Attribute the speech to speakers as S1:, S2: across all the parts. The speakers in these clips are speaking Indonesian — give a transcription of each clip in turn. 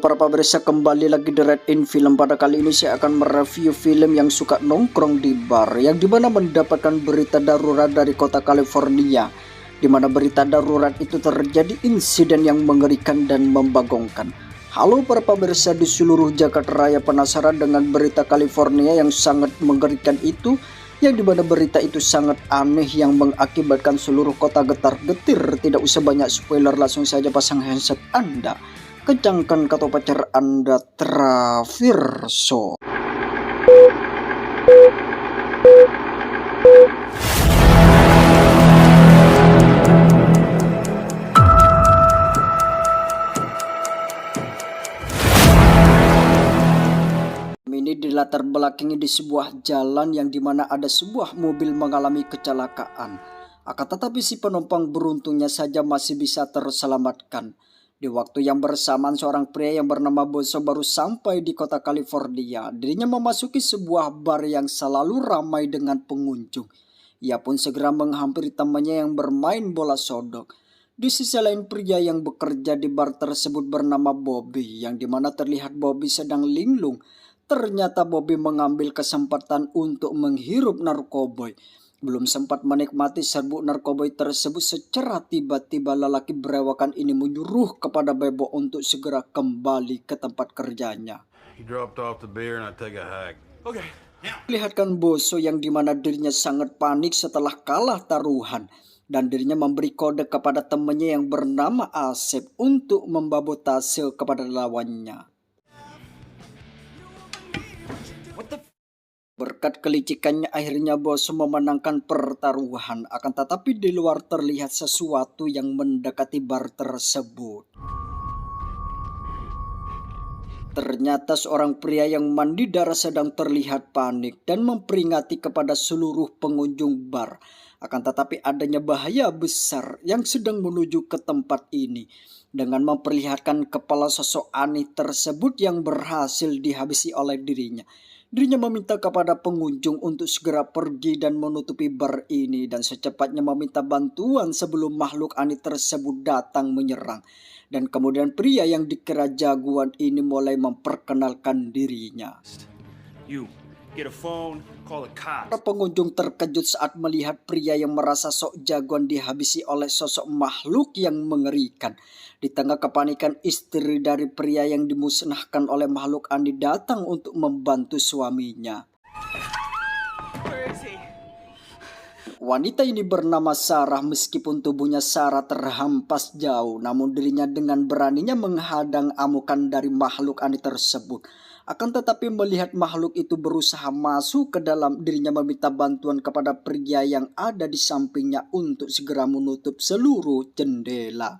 S1: para pemirsa, kembali lagi di Red In Film. Pada kali ini saya akan mereview film yang suka nongkrong di bar, yang dimana mendapatkan berita darurat dari kota California, dimana berita darurat itu terjadi insiden yang mengerikan dan membagongkan. Halo para pemirsa di seluruh Jakarta Raya, penasaran dengan berita California yang sangat mengerikan itu? Yang dimana berita itu sangat aneh yang mengakibatkan seluruh kota getar-getir. Tidak usah banyak spoiler, langsung saja pasang handset Anda, kencangkan kata pacar Anda, Traverso. Ini dilatar belakangi di sebuah jalan yang dimana ada sebuah mobil mengalami kecelakaan. Akan tetapi si penumpang beruntungnya saja masih bisa terselamatkan. Di waktu yang bersamaan, seorang pria yang bernama Boso baru sampai di kota California. Dirinya memasuki sebuah bar yang selalu ramai dengan pengunjung. Ia pun segera menghampiri temannya yang bermain bola sodok. Di sisi lain, pria yang bekerja di bar tersebut bernama Bobby, yang dimana terlihat Bobby sedang linglung. Ternyata Bobby mengambil kesempatan untuk menghirup narkoboy. Belum sempat menikmati serbuk narkoboy tersebut, secara tiba-tiba lelaki berewakan ini menyuruh kepada Bebo untuk segera kembali ke tempat kerjanya. Lihatkan Boso yang dimana dirinya sangat panik setelah kalah taruhan. Dan dirinya memberi kode kepada temannya yang bernama Asep untuk membabotase kepada lawannya. Berkat kelicikannya akhirnya Boso memenangkan pertaruhan, akan tetapi di luar terlihat sesuatu yang mendekati bar tersebut. Ternyata seorang pria yang mandi darah sedang terlihat panik dan memperingati kepada seluruh pengunjung bar. Akan tetapi adanya bahaya besar yang sedang menuju ke tempat ini. Dengan memperlihatkan kepala sosok aneh tersebut yang berhasil dihabisi oleh dirinya. Dirinya meminta kepada pengunjung untuk segera pergi dan menutupi bar ini dan secepatnya meminta bantuan sebelum makhluk aneh tersebut datang menyerang. Dan kemudian pria yang dikira jagoan ini mulai memperkenalkan dirinya. Para pengunjung terkejut saat melihat pria yang merasa sok jagoan dihabisi oleh sosok makhluk yang mengerikan. Di tengah kepanikan, istri dari pria yang dimusnahkan oleh makhluk aneh datang untuk membantu suaminya. Wanita ini bernama Sarah. Meskipun tubuhnya Sarah terhempas jauh, namun dirinya dengan beraninya menghadang amukan dari makhluk aneh tersebut. Akan tetapi melihat makhluk itu berusaha masuk ke dalam, dirinya meminta bantuan kepada pria yang ada di sampingnya untuk segera menutup seluruh jendela.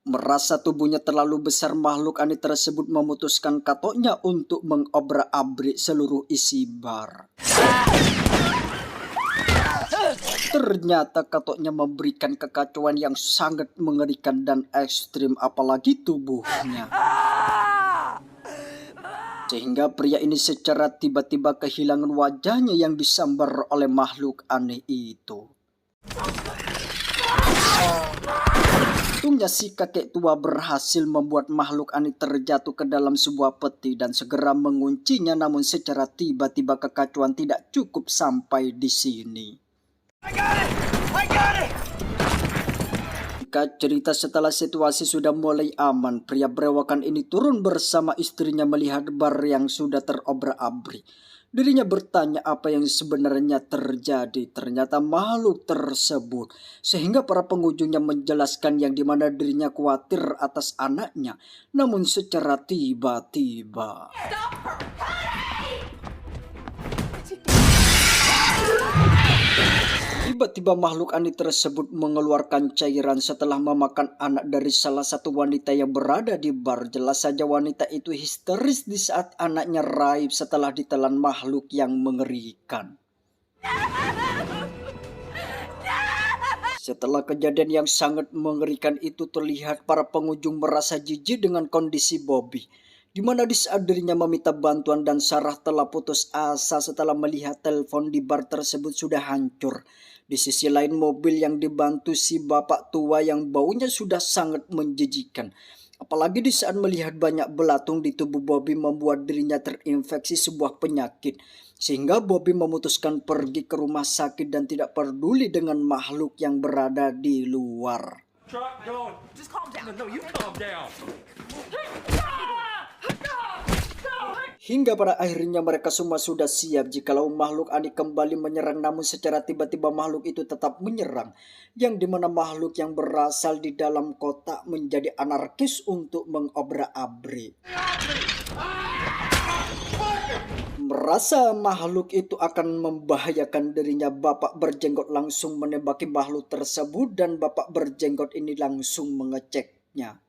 S1: Merasa tubuhnya terlalu besar, makhluk aneh tersebut memutuskan katoknya untuk mengobrak-abrik seluruh isi bar. Ternyata katoknya memberikan kekacauan yang sangat mengerikan dan ekstrim, apalagi tubuhnya. Sehingga pria ini secara tiba-tiba kehilangan wajahnya yang disambar oleh makhluk aneh itu. Untungnya si kakek tua berhasil membuat makhluk aneh terjatuh ke dalam sebuah peti dan segera menguncinya, namun secara tiba-tiba kekacauan tidak cukup sampai di sini. Jika cerita setelah situasi sudah mulai aman, pria berewakan ini turun bersama istrinya melihat bar yang sudah terobrak-abrik. Dirinya bertanya apa yang sebenarnya terjadi. Ternyata makhluk tersebut. Sehingga para pengunjungnya menjelaskan yang dimana dirinya khawatir atas anaknya. Namun secara tiba-tiba makhluk aneh tersebut mengeluarkan cairan setelah memakan anak dari salah satu wanita yang berada di bar. Jelas saja wanita itu histeris di saat anaknya raib setelah ditelan makhluk yang mengerikan. Setelah kejadian yang sangat mengerikan itu, terlihat para pengunjung merasa jijik dengan kondisi Bobby. Di mana di saat dirinya meminta bantuan dan Sarah telah putus asa setelah melihat telepon di bar tersebut sudah hancur. Di sisi lain mobil yang dibantu si bapak tua yang baunya sudah sangat menjijikan. Apalagi di saat melihat banyak belatung di tubuh Bobby membuat dirinya terinfeksi sebuah penyakit. Sehingga Bobby memutuskan pergi ke rumah sakit dan tidak peduli dengan makhluk yang berada di luar.
S2: Just calm down. No, you calm down.
S1: Hingga pada akhirnya mereka semua sudah siap jikalau makhluk aneh kembali menyerang, namun secara tiba-tiba makhluk itu tetap menyerang, yang dimana makhluk yang berasal di dalam kotak menjadi anarkis untuk mengobrak-abrik. Merasa makhluk itu akan membahayakan dirinya, Bapak Berjenggot langsung menembaki makhluk tersebut dan Bapak Berjenggot ini langsung mengeceknya.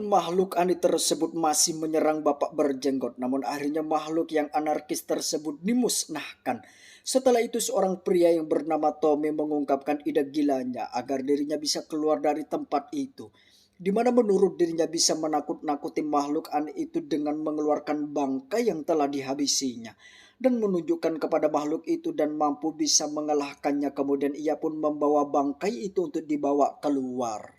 S1: Makhluk aneh tersebut masih menyerang Bapak Berjenggot, namun akhirnya makhluk yang anarkis tersebut dimusnahkan. Setelah itu seorang pria yang bernama Tommy mengungkapkan ide gilanya agar dirinya bisa keluar dari tempat itu, di mana menurut dirinya bisa menakut-nakuti makhluk aneh itu dengan mengeluarkan bangkai yang telah dihabisinya dan menunjukkan kepada makhluk itu dan mampu bisa mengalahkannya. Kemudian ia pun membawa bangkai itu untuk dibawa keluar.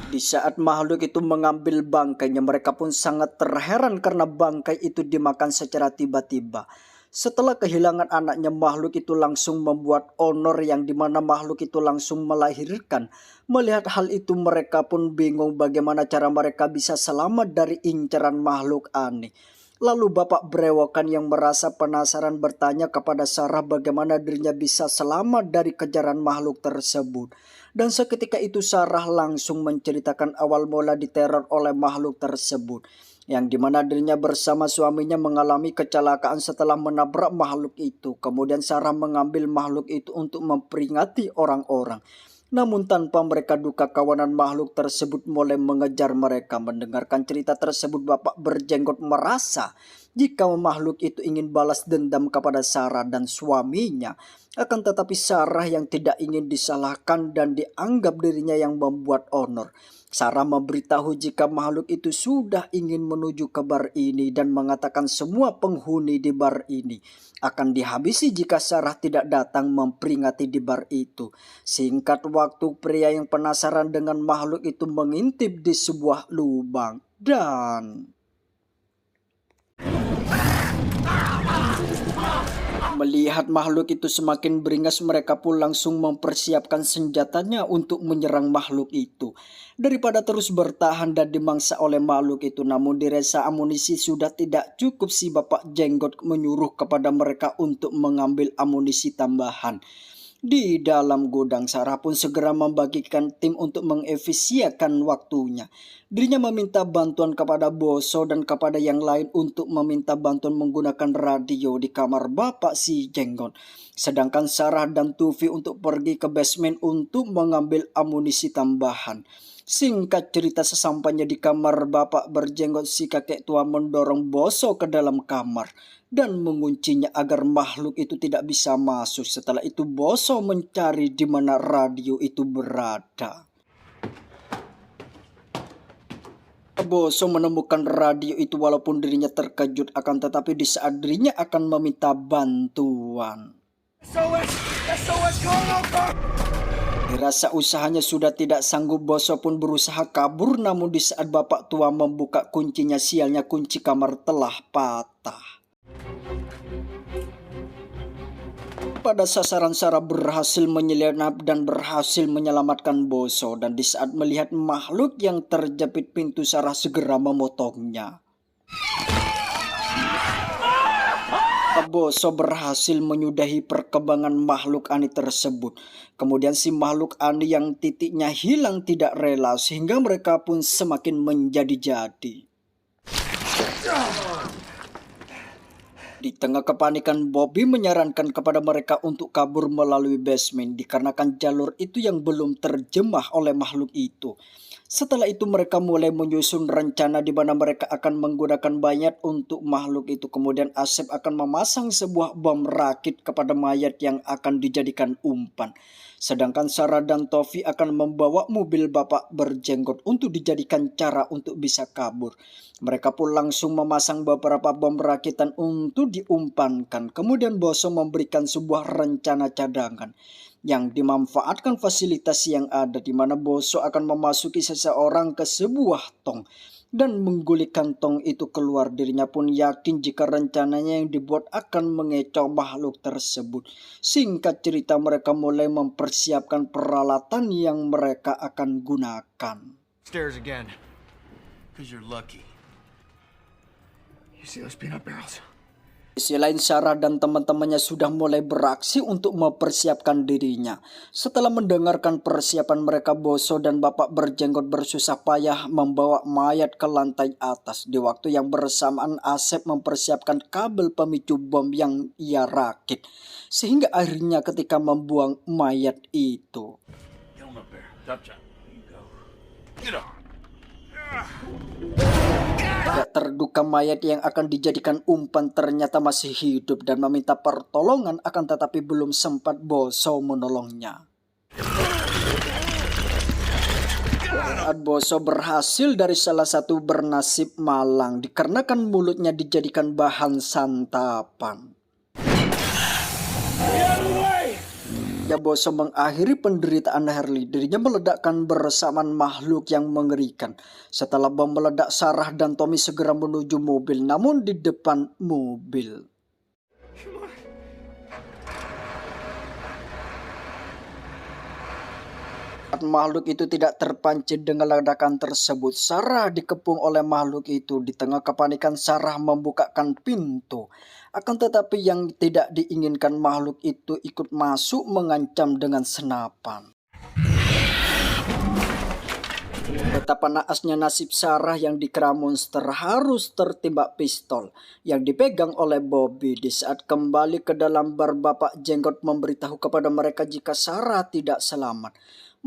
S1: Di saat makhluk itu mengambil bangkainya, mereka pun sangat terheran karena bangkai itu dimakan secara tiba-tiba. Setelah kehilangan anaknya, makhluk itu langsung membuat honor yang dimana makhluk itu langsung melahirkan. Melihat hal itu mereka pun bingung bagaimana cara mereka bisa selamat dari incaran makhluk aneh. Lalu Bapak Brewokan yang merasa penasaran bertanya kepada Sarah bagaimana dirinya bisa selamat dari kejaran makhluk tersebut. Dan seketika itu Sarah langsung menceritakan awal mula diteror oleh makhluk tersebut, yang dimana dirinya bersama suaminya mengalami kecelakaan setelah menabrak makhluk itu. Kemudian Sarah mengambil makhluk itu untuk memperingati orang-orang. Namun tanpa mereka duga, kawanan makhluk tersebut mulai mengejar mereka. Mendengarkan cerita tersebut, Bapak Berjenggot merasa jika makhluk itu ingin balas dendam kepada Sarah dan suaminya. Akan tetapi Sarah yang tidak ingin disalahkan dan dianggap dirinya yang membuat honor. Sarah memberitahu jika makhluk itu sudah ingin menuju ke bar ini dan mengatakan semua penghuni di bar ini akan dihabisi jika Sarah tidak datang memperingati di bar itu. Singkat waktu, pria yang penasaran dengan makhluk itu mengintip di sebuah lubang dan melihat makhluk itu semakin beringas, mereka pun langsung mempersiapkan senjatanya untuk menyerang makhluk itu. Daripada terus bertahan dan dimangsa oleh makhluk itu, namun dirasa amunisi sudah tidak cukup, si Bapak Jenggot menyuruh kepada mereka untuk mengambil amunisi tambahan. Di dalam gudang, Sarah pun segera membagikan tim untuk mengefisienkan waktunya. Dirinya meminta bantuan kepada Boso dan kepada yang lain untuk meminta bantuan menggunakan radio di kamar Bapak si Jenggot. Sedangkan Sarah dan Tufi untuk pergi ke basement untuk mengambil amunisi tambahan. Singkat cerita, sesampainya di kamar Bapak Berjenggot, si kakek tua mendorong Boso ke dalam kamar dan menguncinya agar makhluk itu tidak bisa masuk. Setelah itu Boso mencari di mana radio itu berada. Boso menemukan radio itu walaupun dirinya terkejut, akan tetapi di saat dirinya akan meminta bantuan, dirasa usahanya sudah tidak sanggup. Boso pun berusaha kabur, namun di saat bapak tua membuka kuncinya, sialnya kunci kamar telah patah. Pada sasaran, Sarah berhasil menyelinap dan berhasil menyelamatkan Boso, dan di saat melihat makhluk yang terjepit pintu, Sarah segera memotongnya. Boso berhasil menyudahi perkembangan makhluk aneh tersebut. Kemudian si makhluk aneh yang titiknya hilang tidak rela, sehingga mereka pun semakin menjadi-jadi. Di tengah kepanikan, Bobby menyarankan kepada mereka untuk kabur melalui basement dikarenakan jalur itu yang belum terjemah oleh makhluk itu. Setelah itu mereka mulai menyusun rencana di mana mereka akan menggunakan mayat untuk makhluk itu. Kemudian Asep akan memasang sebuah bom rakit kepada mayat yang akan dijadikan umpan. Sedangkan Sarah dan Tofi akan membawa mobil bapak berjenggot untuk dijadikan cara untuk bisa kabur. Mereka pun langsung memasang beberapa bom rakitan untuk diumpankan. Kemudian Boso memberikan sebuah rencana cadangan yang dimanfaatkan fasilitas yang ada, di mana Boso akan memasuki seseorang ke sebuah tong dan menggulingkan tong itu keluar. Dirinya pun yakin jika rencananya yang dibuat akan mengecoh makhluk tersebut. Singkat cerita, mereka mulai mempersiapkan peralatan yang mereka akan gunakan.
S3: Stairs again. Because you're lucky. You see those peanut barrels?
S1: Di sisi lain, Sarah dan teman-temannya sudah mulai beraksi untuk mempersiapkan dirinya. Setelah mendengarkan persiapan mereka, Boso dan bapak berjenggot bersusah payah membawa mayat ke lantai atas. Di waktu yang bersamaan, Asep mempersiapkan kabel pemicu bom yang ia rakit. Sehingga akhirnya ketika membuang mayat itu,
S2: Get him up there. Top shot. There you go. Get on.
S1: tidak terduga mayat yang akan dijadikan umpan ternyata masih hidup dan meminta pertolongan, akan tetapi belum sempat Boso menolongnya. Saat Boso berhasil dari salah satu bernasib malang dikarenakan mulutnya dijadikan bahan santapan. Ya, Boso mengakhiri penderitaan Herli. Dirinya meledakkan bersamaan makhluk yang mengerikan. Setelah bom meledak, Sarah dan Tommy segera menuju mobil. Namun di depan mobil, makhluk itu tidak terpancing dengan ledakan tersebut. Sarah dikepung oleh makhluk itu. Di tengah kepanikan, Sarah membukakan pintu. Akan tetapi yang tidak diinginkan, makhluk itu ikut masuk mengancam dengan senapan. Betapa naasnya nasib Sarah yang dikira monster harus tertimpa pistol yang dipegang oleh Bobby. Di saat kembali ke dalam bar, bapak jenggot memberitahu kepada mereka jika Sarah tidak selamat.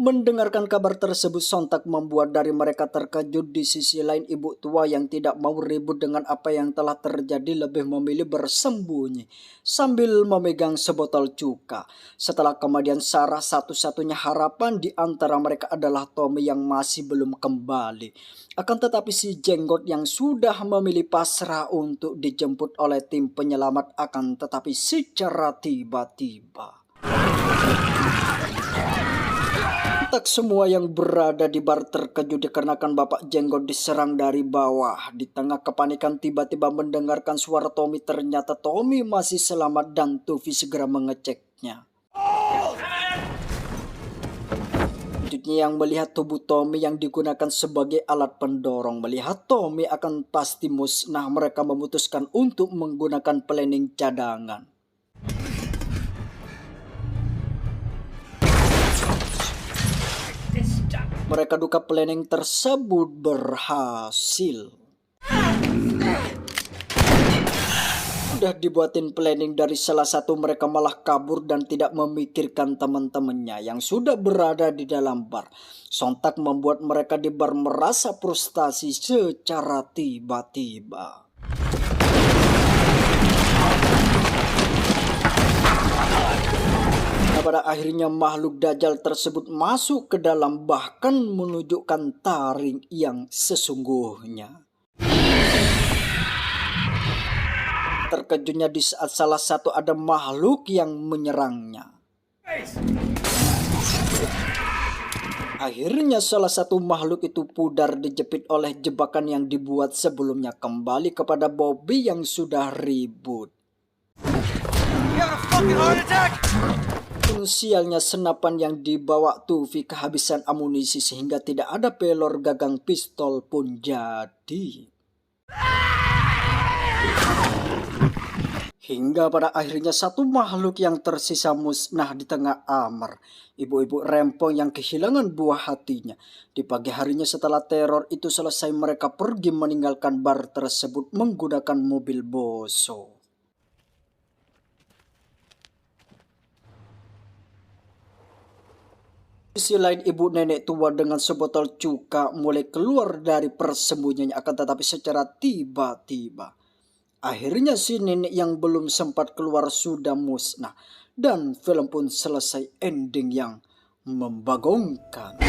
S1: Mendengarkan kabar tersebut sontak membuat dari mereka terkejut. Di sisi lain, ibu tua yang tidak mau ribut dengan apa yang telah terjadi lebih memilih bersembunyi sambil memegang sebotol cuka. Setelah kemudian Sarah, satu-satunya harapan di antara mereka adalah Tommy yang masih belum kembali. Akan tetapi si jenggot yang sudah memilih pasrah untuk dijemput oleh tim penyelamat, akan tetapi secara tiba-tiba tak semua yang berada di bar terkejut dikarenakan bapak jenggot diserang dari bawah. Di tengah kepanikan, tiba-tiba mendengarkan suara Tommy. Ternyata Tommy masih selamat dan Tufi segera mengeceknya. Selanjutnya yang melihat tubuh Tommy yang digunakan sebagai alat pendorong. Melihat Tommy akan pasti musnah, mereka memutuskan untuk menggunakan planning cadangan. Mereka duga planning tersebut berhasil. Sudah dibuatin planning dari salah satu, mereka malah kabur dan tidak memikirkan teman-temannya yang sudah berada di dalam bar. Sontak membuat mereka di bar merasa frustasi secara tiba-tiba. Pada akhirnya makhluk Dajjal tersebut masuk ke dalam, bahkan menunjukkan taring yang sesungguhnya. Terkejutnya di saat salah satu ada makhluk yang menyerangnya. Akhirnya salah satu makhluk itu pudar dijepit oleh jebakan yang dibuat sebelumnya. Kembali kepada Bobby yang sudah ribut. Sialnya, senapan yang dibawa Tufi kehabisan amunisi sehingga tidak ada pelor gagang pistol pun jadi. Hingga pada akhirnya satu makhluk yang tersisa musnah di tengah amar. Ibu-ibu rempong yang kehilangan buah hatinya. Di pagi harinya setelah teror itu selesai, mereka pergi meninggalkan bar tersebut menggunakan mobil Boso. Di sisi lain, ibu nenek tua dengan sebotol cuka mulai keluar dari persembunyiannya, akan tetapi secara tiba-tiba. Akhirnya si nenek yang belum sempat keluar sudah musnah. Dan film pun selesai ending yang membagongkan.